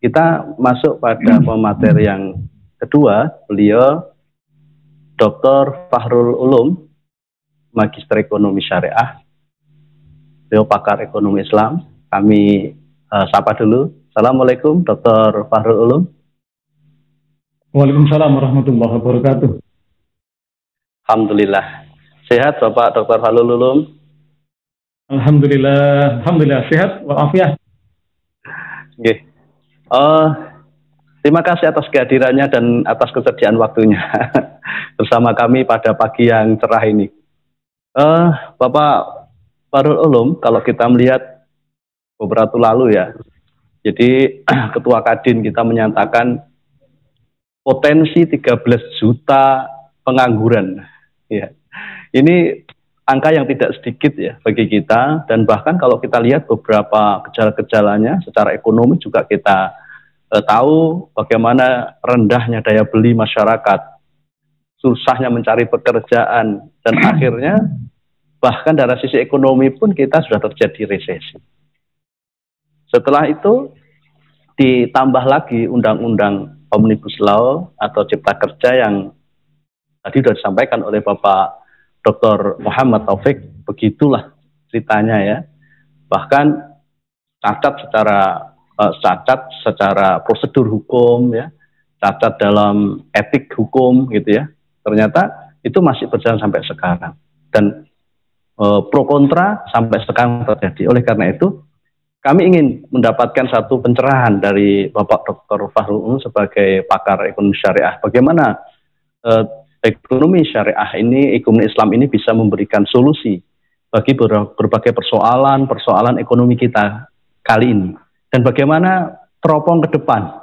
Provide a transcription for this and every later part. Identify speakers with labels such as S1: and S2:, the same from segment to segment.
S1: Kita masuk pada pemateri yang kedua. Beliau Dr. Fahrul Ulum, Magister Ekonomi Syariah. Beliau pakar ekonomi Islam. Kami sapa dulu. Assalamualaikum Dr. Fahrul Ulum.
S2: Waalaikumsalam warahmatullahi wabarakatuh.
S1: Alhamdulillah. Sehat Bapak Dr. Fahrul Ulum?
S2: Alhamdulillah sehat walafiat.
S1: Oke. Terima kasih atas kehadirannya dan atas kesediaan waktunya bersama kami pada pagi yang cerah ini. Bapak Fahrul Ulum, kalau kita melihat beberapa waktu lalu ya, jadi Ketua Kadin kita menyatakan potensi 13 juta pengangguran. Ya. Ini angka yang tidak sedikit ya bagi kita, dan bahkan kalau kita lihat beberapa gejala-gejalanya secara ekonomi juga kita tahu bagaimana rendahnya daya beli masyarakat, susahnya mencari pekerjaan, dan akhirnya bahkan dari sisi ekonomi pun kita sudah terjadi resesi. Setelah itu ditambah lagi Undang-Undang Omnibus Law atau Cipta Kerja yang tadi sudah disampaikan oleh Bapak Dr. Muhammad Taufik, begitulah ceritanya ya. Bahkan cacat secara prosedur hukum ya, cacat dalam etik hukum gitu ya. Ternyata itu masih berjalan sampai sekarang, dan pro kontra sampai sekarang terjadi. Oleh karena itu kami ingin mendapatkan satu pencerahan dari Bapak Dr. Fahrul Ulum sebagai pakar ekonomi syariah. Bagaimana ekonomi syariah ini, ekonomi Islam ini bisa memberikan solusi bagi berbagai persoalan ekonomi kita kali ini. Dan bagaimana teropong ke depan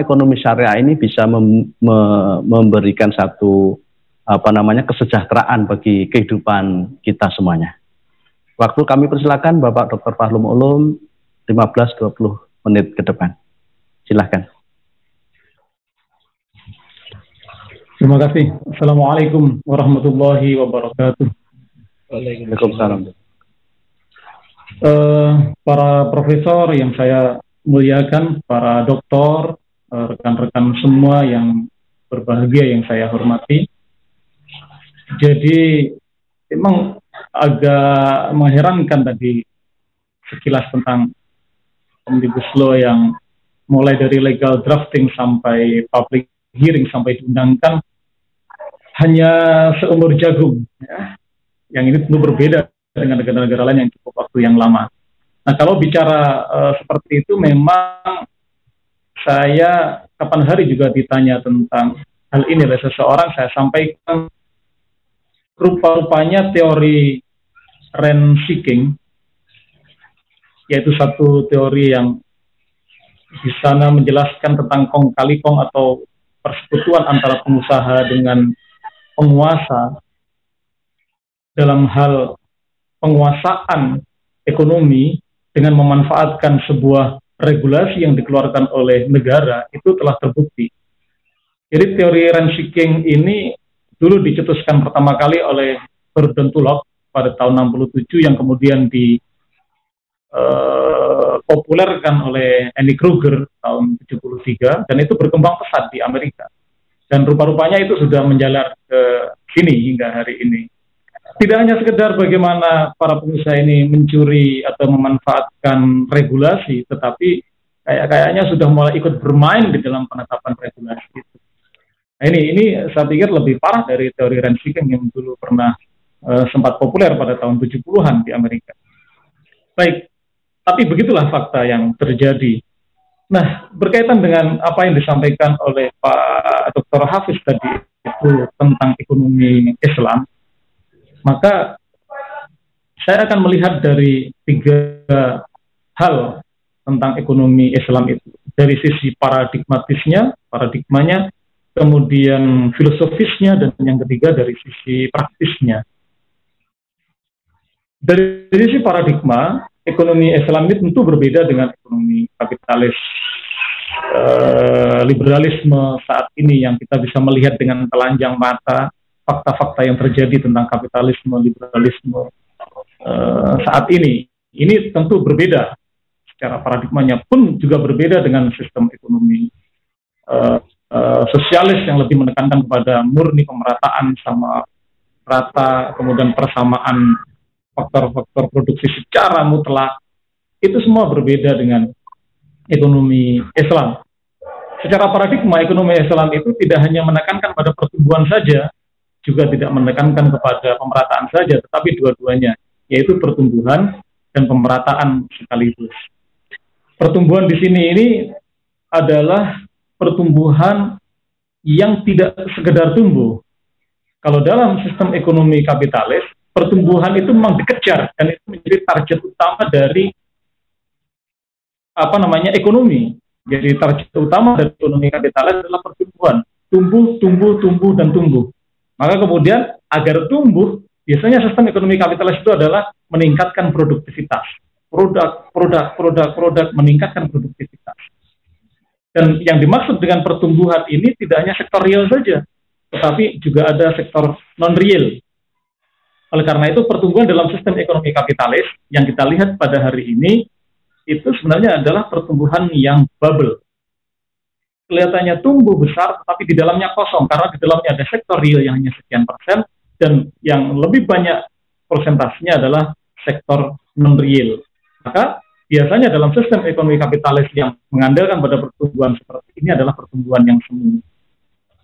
S1: ekonomi syariah ini bisa memberikan satu kesejahteraan bagi kehidupan kita semuanya. Waktu kami persilakan Bapak Dr. Fahrul Ulum 15-20 menit ke depan. Silahkan.
S2: Terima kasih. Assalamualaikum warahmatullahi wabarakatuh.
S1: Waalaikumsalam.
S2: Para profesor yang saya muliakan, para doktor, rekan-rekan semua yang berbahagia yang saya hormati. Jadi memang agak mengherankan tadi sekilas tentang Omnibus Law yang mulai dari legal drafting sampai public hearing sampai diundangkan hanya seumur jagung ya. Yang ini tentu berbeda dengan negara-negara lain yang cukup waktu yang lama. Nah, kalau bicara seperti itu, memang saya kapan hari juga ditanya tentang hal ini oleh seseorang. Saya sampaikan rupa-rupanya teori rent seeking, yaitu satu teori yang di sana menjelaskan tentang kong kali kong atau persekutuan antara pengusaha dengan penguasa dalam hal penguasaan ekonomi dengan memanfaatkan sebuah regulasi yang dikeluarkan oleh negara, itu telah terbukti. Jadi teori rent seeking ini dulu dicetuskan pertama kali oleh Gordon Tullock pada tahun 67, yang kemudian dipopulerkan oleh Andy Kruger tahun 73, dan itu berkembang pesat di Amerika. Dan rupa-rupanya itu sudah menjalar ke sini hingga hari ini. Tidak hanya sekedar bagaimana para pengusaha ini mencuri atau memanfaatkan regulasi, tetapi kayaknya sudah mulai ikut bermain di dalam penetapan regulasi itu. Nah, ini saya pikir lebih parah dari teori rent seeking yang dulu pernah sempat populer pada tahun 70-an di Amerika. Baik, tapi begitulah fakta yang terjadi. Nah, berkaitan dengan apa yang disampaikan oleh Pak Dr. Hafiz tadi itu tentang ekonomi Islam, maka saya akan melihat dari 3 hal tentang ekonomi Islam itu. Dari sisi paradigmanya, kemudian filosofisnya, dan yang ketiga dari sisi praktisnya. Dari sisi paradigma, ekonomi Islam ini tentu berbeda dengan ekonomi kapitalis liberalisme saat ini yang kita bisa melihat dengan telanjang mata fakta-fakta yang terjadi tentang kapitalisme, liberalisme saat ini. Ini tentu berbeda secara paradigmanya pun juga berbeda dengan sistem ekonomi sosialis yang lebih menekankan kepada murni pemerataan sama rata, kemudian persamaan faktor-faktor produksi secara mutlak. Itu semua berbeda dengan ekonomi Islam. Secara paradigma, ekonomi Islam itu tidak hanya menekankan pada pertumbuhan saja, juga tidak menekankan kepada pemerataan saja, tetapi dua-duanya, yaitu pertumbuhan dan pemerataan sekaligus. Pertumbuhan di sini ini adalah pertumbuhan yang tidak sekedar tumbuh. Kalau dalam sistem ekonomi kapitalis, pertumbuhan itu memang dikejar dan itu menjadi target utama dari ekonomi. Jadi target utama dari ekonomi kapitalis adalah pertumbuhan, tumbuh dan tumbuh. Maka kemudian agar tumbuh, biasanya sistem ekonomi kapitalis itu adalah meningkatkan produktivitas, produk meningkatkan produktivitas. Dan yang dimaksud dengan pertumbuhan ini tidak hanya sektor real saja, tetapi juga ada sektor non real. Oleh karena itu pertumbuhan dalam sistem ekonomi kapitalis yang kita lihat pada hari ini itu sebenarnya adalah pertumbuhan yang bubble. Kelihatannya tumbuh besar, tetapi di dalamnya kosong, karena di dalamnya ada sektor real yang hanya sekian persen, dan yang lebih banyak persentasenya adalah sektor non-real. Maka biasanya dalam sistem ekonomi kapitalis yang mengandalkan pada pertumbuhan seperti ini adalah pertumbuhan yang semu.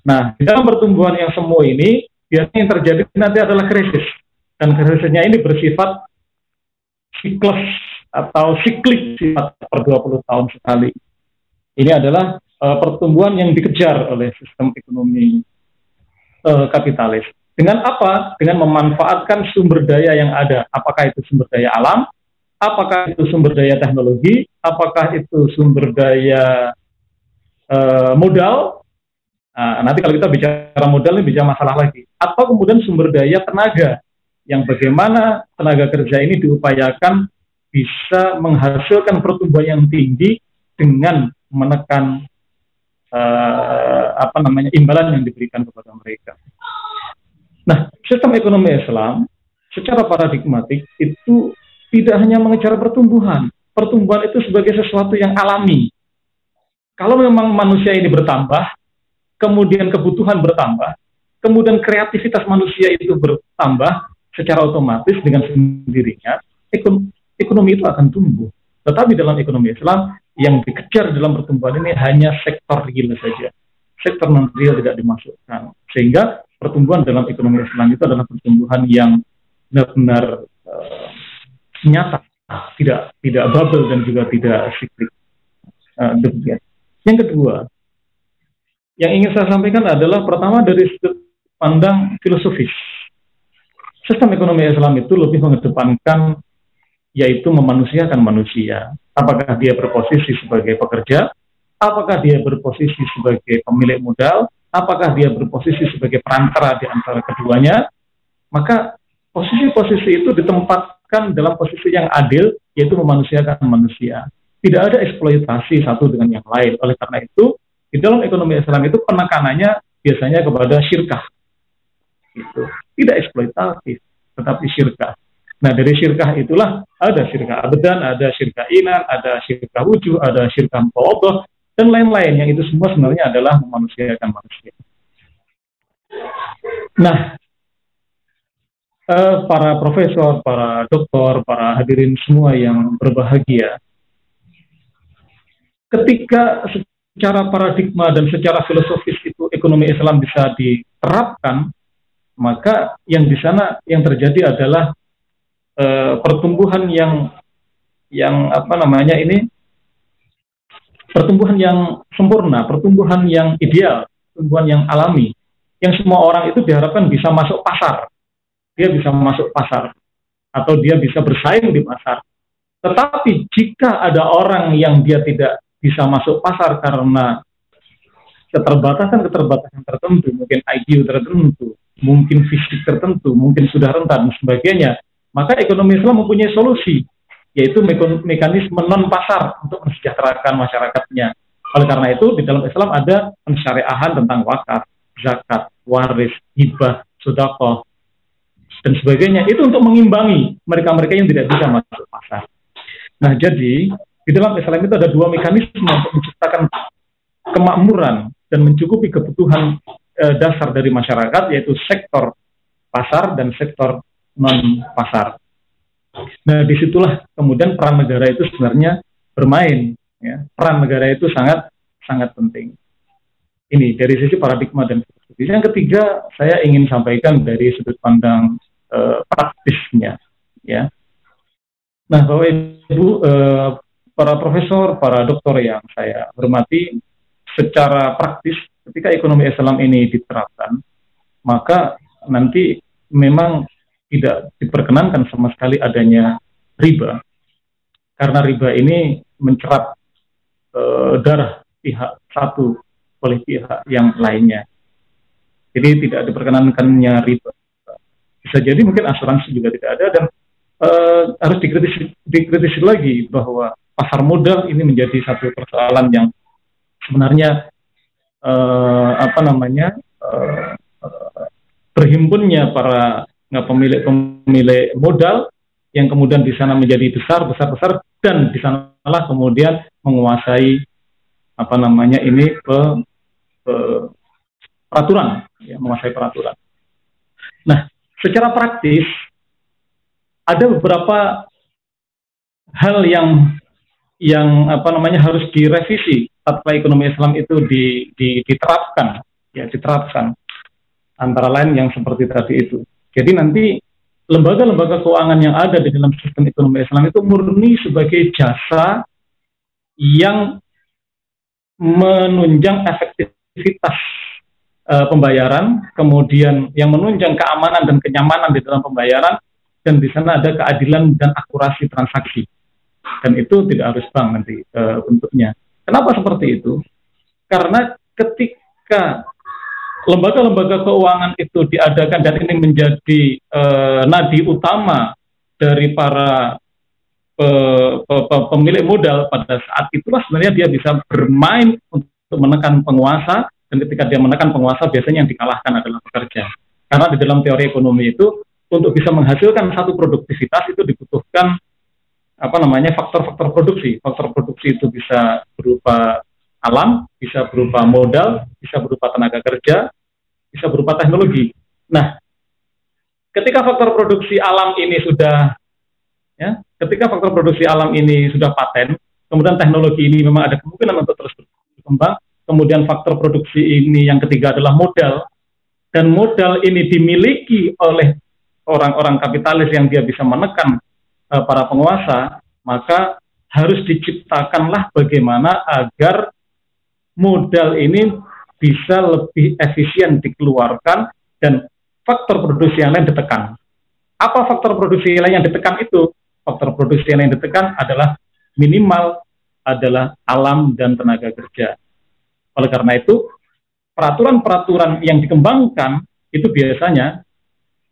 S2: Nah, di dalam pertumbuhan yang semu ini, biasanya yang terjadi nanti adalah krisis. Dan krisisnya ini bersifat siklus atau siklik sifat per 20 tahun sekali. Ini adalah pertumbuhan yang dikejar oleh sistem ekonomi kapitalis. Dengan apa? Dengan memanfaatkan sumber daya yang ada. Apakah itu sumber daya alam? Apakah itu sumber daya teknologi? Apakah itu sumber daya modal? Nah, nanti kalau kita bicara modal ini bicara masalah lagi. Atau kemudian sumber daya tenaga, yang bagaimana tenaga kerja ini diupayakan bisa menghasilkan pertumbuhan yang tinggi dengan menekan imbalan yang diberikan kepada mereka. Nah, sistem ekonomi Islam secara paradigmatik itu tidak hanya mengejar pertumbuhan. Pertumbuhan itu sebagai sesuatu yang alami. Kalau memang manusia ini bertambah, kemudian kebutuhan bertambah, kemudian kreativitas manusia itu bertambah, secara otomatis dengan sendirinya ekonomi itu akan tumbuh. Tetapi dalam ekonomi Islam yang dikejar dalam pertumbuhan ini hanya sektor real saja. Sektor non real tidak dimasukkan. Sehingga pertumbuhan dalam ekonomi Islam itu adalah pertumbuhan yang benar-benar nyata, tidak bubble dan juga tidak siklik. Demikian. Yang kedua, yang ingin saya sampaikan adalah pertama dari sudut pandang filosofis. Sistem ekonomi Islam itu lebih mengedepankan yaitu memanusiakan manusia. Apakah dia berposisi sebagai pekerja, apakah dia berposisi sebagai pemilik modal, apakah dia berposisi sebagai perantara di antara keduanya, maka posisi-posisi itu ditempatkan dalam posisi yang adil, yaitu memanusiakan manusia. Tidak ada eksploitasi satu dengan yang lain. Oleh karena itu, di dalam ekonomi Islam itu penekanannya biasanya kepada syirkah. Gitu. Tidak eksploitatif, tetapi syirkah. Nah, dari syirkah itulah ada syirkah abadan, ada syirkah inan, ada syirkah wujuh, ada syirkah muqawadah, dan lain-lain, yang itu semua sebenarnya adalah memanusiakan manusia. Nah, para profesor, para doktor, para hadirin semua yang berbahagia, ketika secara paradigma dan secara filosofis itu ekonomi Islam bisa diterapkan, maka yang di sana yang terjadi adalah pertumbuhan pertumbuhan yang sempurna, pertumbuhan yang ideal, pertumbuhan yang alami, yang semua orang itu diharapkan bisa masuk pasar. Dia bisa masuk pasar atau dia bisa bersaing di pasar. Tetapi jika ada orang yang dia tidak bisa masuk pasar karena keterbatasan tertentu, mungkin IQ tertentu, mungkin fisik tertentu, mungkin sudah rentan dan sebagainya, maka ekonomi Islam mempunyai solusi, yaitu mekanisme non-pasar untuk mensejahterakan masyarakatnya. Oleh karena itu, di dalam Islam ada pensyariahan tentang wakaf, zakat, waris, hibah, sedekah, dan sebagainya. Itu untuk mengimbangi mereka-mereka yang tidak bisa masuk pasar. Nah, jadi, di di dalam Islam itu ada dua mekanisme untuk menciptakan kemakmuran dan mencukupi kebutuhan dasar dari masyarakat, yaitu sektor pasar dan sektor non-pasar. Nah, disitulah kemudian peran negara itu sebenarnya bermain. Ya. Peran negara itu sangat penting. Ini dari sisi paradigma dan filosofi. Yang ketiga, saya ingin sampaikan dari sudut pandang praktisnya. Ya. Nah, Bapak Ibu, para profesor, para doktor yang saya hormati, secara praktis ketika ekonomi Islam ini diterapkan, maka nanti memang tidak diperkenankan sama sekali adanya riba, karena riba ini mencerap darah pihak satu oleh pihak yang lainnya. Jadi tidak diperkenankannya riba. Bisa jadi mungkin asuransi juga tidak ada, dan harus dikritisi lagi bahwa pasar modal ini menjadi satu persoalan yang sebenarnya berhimpunnya para pemilik modal yang kemudian di sana menjadi besar, dan di sanalah kemudian menguasai peraturan, ya, menguasai peraturan. Nah, secara praktis ada beberapa hal yang harus direvisi setelah ekonomi Islam itu diterapkan, ya, diterapkan. Antara lain yang seperti tadi itu. Jadi nanti lembaga-lembaga keuangan yang ada di dalam sistem ekonomi Islam itu murni sebagai jasa yang menunjang efektivitas pembayaran, kemudian yang menunjang keamanan dan kenyamanan di dalam pembayaran, dan di sana ada keadilan dan akurasi transaksi. Dan itu tidak harus bank nanti bentuknya. Kenapa seperti itu? Karena ketika lembaga-lembaga keuangan itu diadakan dan ini menjadi nadi utama dari para pemilik modal, pada saat itulah sebenarnya dia bisa bermain untuk menekan penguasa, dan ketika dia menekan penguasa biasanya yang dikalahkan adalah pekerja. Karena di dalam teori ekonomi itu untuk bisa menghasilkan satu produktivitas itu dibutuhkan faktor-faktor produksi. Faktor produksi itu bisa berupa alam, bisa berupa modal, bisa berupa tenaga kerja, bisa berupa teknologi. Nah, ketika faktor produksi alam ini sudah paten, kemudian teknologi ini memang ada kemungkinan untuk terus berkembang, kemudian faktor produksi ini yang ketiga adalah modal, dan modal ini dimiliki oleh orang-orang kapitalis yang dia bisa menekan para penguasa, maka harus diciptakanlah bagaimana agar modal ini bisa lebih efisien dikeluarkan dan faktor produksi yang lain ditekan. Apa faktor produksi lain yang ditekan itu? Faktor produksi yang lain ditekan adalah minimal adalah alam dan tenaga kerja. Oleh karena itu, peraturan-peraturan yang dikembangkan itu biasanya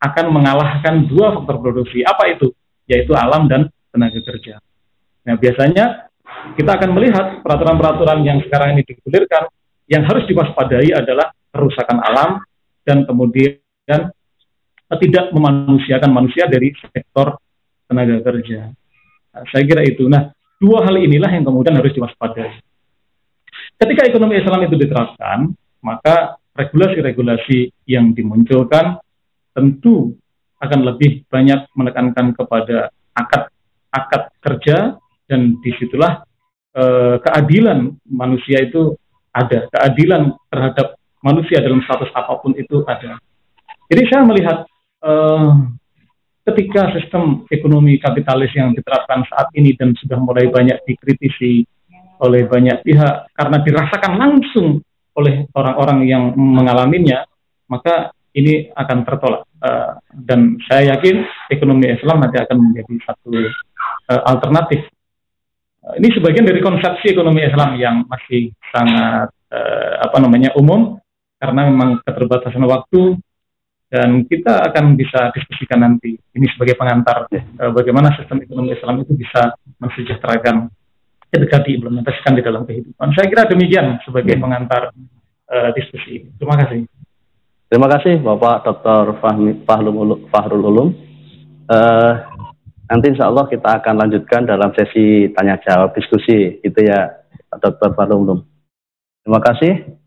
S2: akan mengalahkan dua faktor produksi. Apa itu? Yaitu alam dan tenaga kerja. Nah, biasanya kita akan melihat peraturan-peraturan yang sekarang ini digulirkan, yang harus diwaspadai adalah kerusakan alam dan kemudian tidak memanusiakan manusia dari sektor tenaga kerja. Nah, saya kira itu. Nah, dua hal inilah yang kemudian harus diwaspadai. Ketika ekonomi Islam itu diterapkan, maka regulasi-regulasi yang dimunculkan tentu akan lebih banyak menekankan kepada akad kerja, dan disitulah keadilan manusia itu ada, keadilan terhadap manusia dalam status apapun itu ada. Jadi saya melihat ketika sistem ekonomi kapitalis yang diterapkan saat ini dan sudah mulai banyak dikritisi oleh banyak pihak karena dirasakan langsung oleh orang-orang yang mengalaminya, maka ini akan tertolak. Dan saya yakin ekonomi Islam nanti akan menjadi satu alternatif. Ini sebagian dari konsepsi ekonomi Islam yang masih sangat umum, karena memang keterbatasan waktu, dan kita akan bisa diskusikan nanti ini sebagai pengantar bagaimana sistem ekonomi Islam itu bisa mensejahterakan ketika diimplementasikan di dalam kehidupan. Saya kira demikian sebagai pengantar diskusi. Terima kasih.
S1: Terima kasih Bapak Dr. Fahrul Ulum. Nanti insya Allah kita akan lanjutkan dalam sesi tanya jawab diskusi gitu ya Pak Dr. Balung. Terima kasih.